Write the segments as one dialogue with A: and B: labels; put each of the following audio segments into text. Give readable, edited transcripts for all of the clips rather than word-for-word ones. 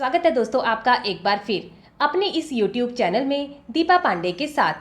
A: स्वागत है दोस्तों आपका एक बार फिर अपने इस YouTube चैनल में दीपा पांडे के साथ।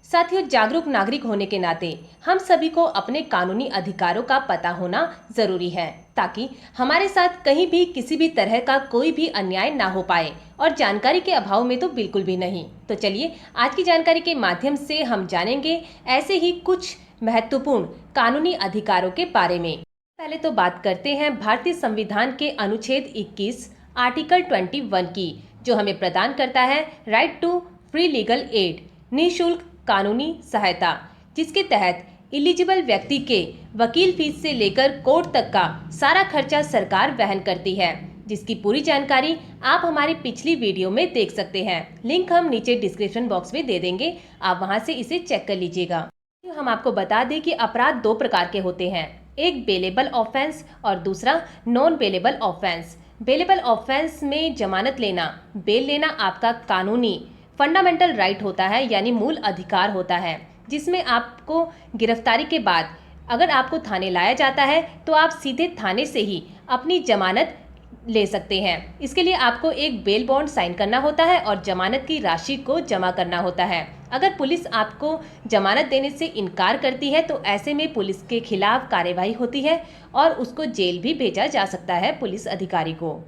A: साथियों, जागरूक नागरिक होने के नाते हम सभी को अपने कानूनी अधिकारों का पता होना जरूरी है ताकि हमारे साथ कहीं भी किसी भी तरह का कोई भी अन्याय ना हो पाए, और जानकारी के अभाव में तो बिल्कुल भी नहीं। तो चलिए आज की जानकारी के माध्यम से हम जानेंगे ऐसे ही कुछ महत्वपूर्ण कानूनी अधिकारों के बारे में। पहले तो बात करते हैं भारतीय संविधान के अनुच्छेद 21 आर्टिकल 21 की, जो हमें प्रदान करता है right to free legal aid, निःशुल्क कानूनी सहायता, जिसके तहत इलिजिबल व्यक्ति के वकील फीस से लेकर कोर्ट तक का सारा खर्चा सरकार वहन करती है, जिसकी पूरी जानकारी आप हमारी पिछली वीडियो में देख सकते हैं। लिंक हम नीचे डिस्क्रिप्शन बॉक्स में दे देंगे, आप वहां से इसे चेक कर लीजिएगा। हम आपको बता दें कि अपराध दो प्रकार के होते हैं, एक बेलेबल ऑफेंस और दूसरा non bailable offence. Bailable offence में जमानत लेना, बेल लेना आपका कानूनी फंडामेंटल राइट होता है, यानी मूल अधिकार होता है, जिसमें आपको गिरफ्तारी के बाद अगर आपको थाने लाया जाता है तो आप सीधे थाने से ही अपनी जमानत ले सकते हैं। इसके लिए आपको एक बेल बॉन्ड साइन करना होता है और जमानत की राशि को जमा करना होता है। अगर पुलिस आपको जमानत देने से इनकार करती है तो ऐसे में पुलिस के खिलाफ कार्यवाही होती है और उसको जेल भी भेजा जा सकता है पुलिस अधिकारी को।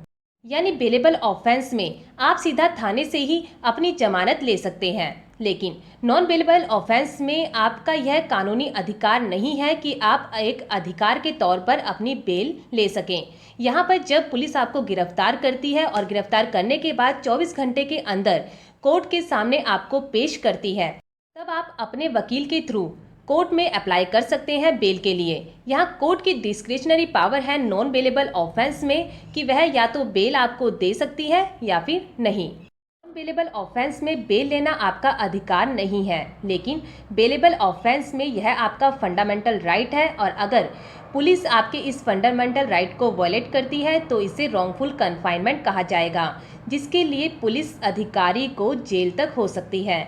A: यानी बेलेबल ऑफेंस में आप सीधा थाने से ही अपनी जमानत ले सकते हैं, लेकिन नॉन बेलेबल ऑफेंस में आपका यह कानूनी अधिकार नहीं है कि आप एक अधिकार के तौर पर अपनी बेल ले सकें। यहाँ पर जब पुलिस आपको गिरफ्तार करती है और गिरफ्तार करने के बाद 24 घंटे के अंदर कोर्ट के सामने आपको पेश करती है, तब आप अपने वकील के थ्रू कोर्ट में अप्लाई कर सकते हैं बेल के लिए। यहाँ कोर्ट की डिस्क्रिशनरी पावर है नॉन बेलेबल ऑफेंस में कि वह या तो बेल आपको दे सकती है या फिर नहीं। नॉन बेलेबल ऑफेंस में बेल लेना आपका अधिकार नहीं है, लेकिन बेलेबल ऑफेंस में यह आपका फंडामेंटल राइट है, और अगर पुलिस आपके इस फंडामेंटल राइट को वॉयलेट करती है तो इसे रॉन्गफुल कन्फाइनमेंट कहा जाएगा, जिसके लिए पुलिस अधिकारी को जेल तक हो सकती है।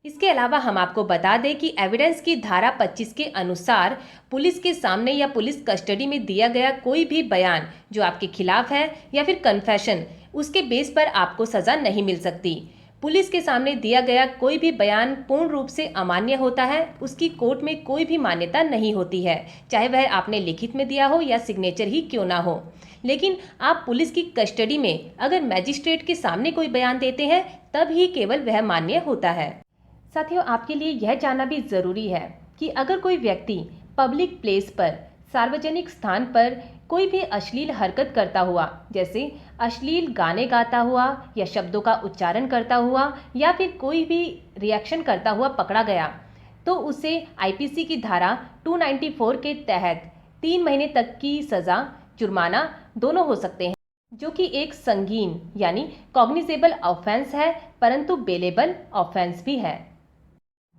A: इसके अलावा हम आपको बता दें कि एविडेंस की धारा 25 के अनुसार पुलिस के सामने या पुलिस कस्टडी में दिया गया कोई भी बयान जो आपके खिलाफ है या फिर कन्फेशन, उसके बेस पर आपको सजा नहीं मिल सकती। पुलिस के सामने दिया गया कोई भी बयान पूर्ण रूप से अमान्य होता है, उसकी कोर्ट में कोई भी मान्यता नहीं होती है, चाहे वह आपने लिखित में दिया हो या सिग्नेचर ही क्यों ना हो। लेकिन आप पुलिस की कस्टडी में अगर मैजिस्ट्रेट के सामने कोई बयान देते हैं तब ही केवल वह मान्य होता है। साथियों, आपके लिए यह जानना भी ज़रूरी है कि अगर कोई व्यक्ति पब्लिक प्लेस पर, सार्वजनिक स्थान पर कोई भी अश्लील हरकत करता हुआ, जैसे अश्लील गाने गाता हुआ या शब्दों का उच्चारण करता हुआ या फिर कोई भी रिएक्शन करता हुआ पकड़ा गया, तो उसे आईपीसी की धारा 294 के तहत 3 महीने तक की सज़ा, जुर्माना दोनों हो सकते हैं, जो कि एक संगीन यानी कॉग्निजेबल ऑफेंस है, परंतु बेलेबल ऑफेंस भी है।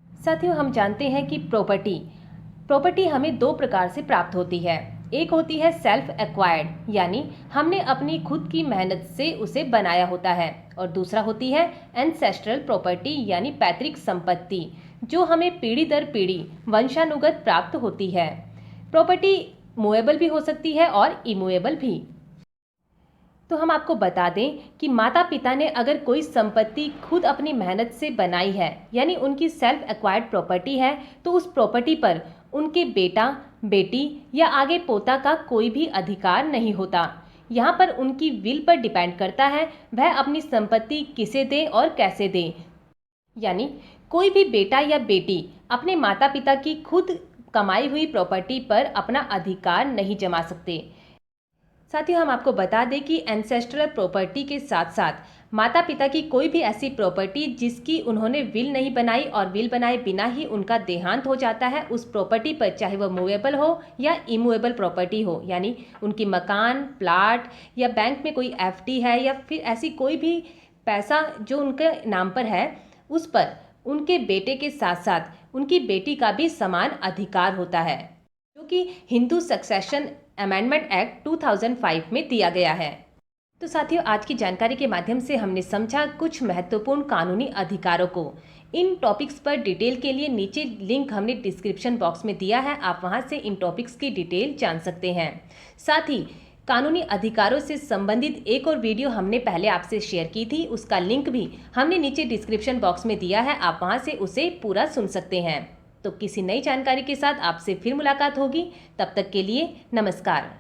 A: साथियों, हम जानते हैं कि प्रॉपर्टी हमें दो प्रकार से प्राप्त होती है। एक होती है सेल्फ एक्वायर्ड, यानी हमने अपनी खुद की मेहनत से उसे बनाया होता है, और दूसरा होती है एंसेस्ट्रल प्रॉपर्टी, यानी पैतृक संपत्ति, जो हमें पीढ़ी दर पीढ़ी वंशानुगत प्राप्त होती है। प्रॉपर्टी मूवेबल भी हो सकती है और इमूवेबल भी। तो हम आपको बता दें कि माता पिता ने अगर कोई संपत्ति खुद अपनी मेहनत से बनाई है, यानी उनकी सेल्फ एक्वायर्ड प्रॉपर्टी है, तो उस प्रॉपर्टी पर उनके बेटा, बेटी या आगे पोता का कोई भी अधिकार नहीं होता। यहाँ पर उनकी विल पर डिपेंड करता है वह अपनी संपत्ति किसे दे और कैसे दे। यानी कोई भी बेटा या बेटी अपने माता पिता की खुद कमाई हुई प्रॉपर्टी पर अपना अधिकार नहीं जमा सकते। साथियों, हम आपको बता दें कि एंसेस्ट्रल प्रॉपर्टी के साथ साथ माता पिता की कोई भी ऐसी प्रॉपर्टी जिसकी उन्होंने विल नहीं बनाई और विल बनाए बिना ही उनका देहांत हो जाता है, उस प्रॉपर्टी पर चाहे वह मूवेबल हो या इमूवेबल प्रॉपर्टी हो, यानी उनकी मकान, प्लाट या बैंक में कोई एफडी है या फिर ऐसी कोई भी पैसा जो उनके नाम पर है, उस पर उनके बेटे के साथ साथ उनकी बेटी का भी समान अधिकार होता है, जो कि हिंदू सक्सेशन अमेंडमेंट एक्ट 2005 में दिया गया है। तो साथियों, आज की जानकारी के माध्यम से हमने समझा कुछ महत्वपूर्ण कानूनी अधिकारों को। इन टॉपिक्स पर डिटेल के लिए नीचे लिंक हमने डिस्क्रिप्शन बॉक्स में दिया है, आप वहां से इन टॉपिक्स की डिटेल जान सकते हैं। साथ ही कानूनी अधिकारों से संबंधित एक और वीडियो हमने पहले आपसे शेयर की थी, उसका लिंक भी हमने नीचे डिस्क्रिप्शन बॉक्स में दिया है, आप वहां से उसे पूरा सुन सकते हैं। तो किसी नई जानकारी के साथ आपसे फिर मुलाकात होगी, तब तक के लिए नमस्कार।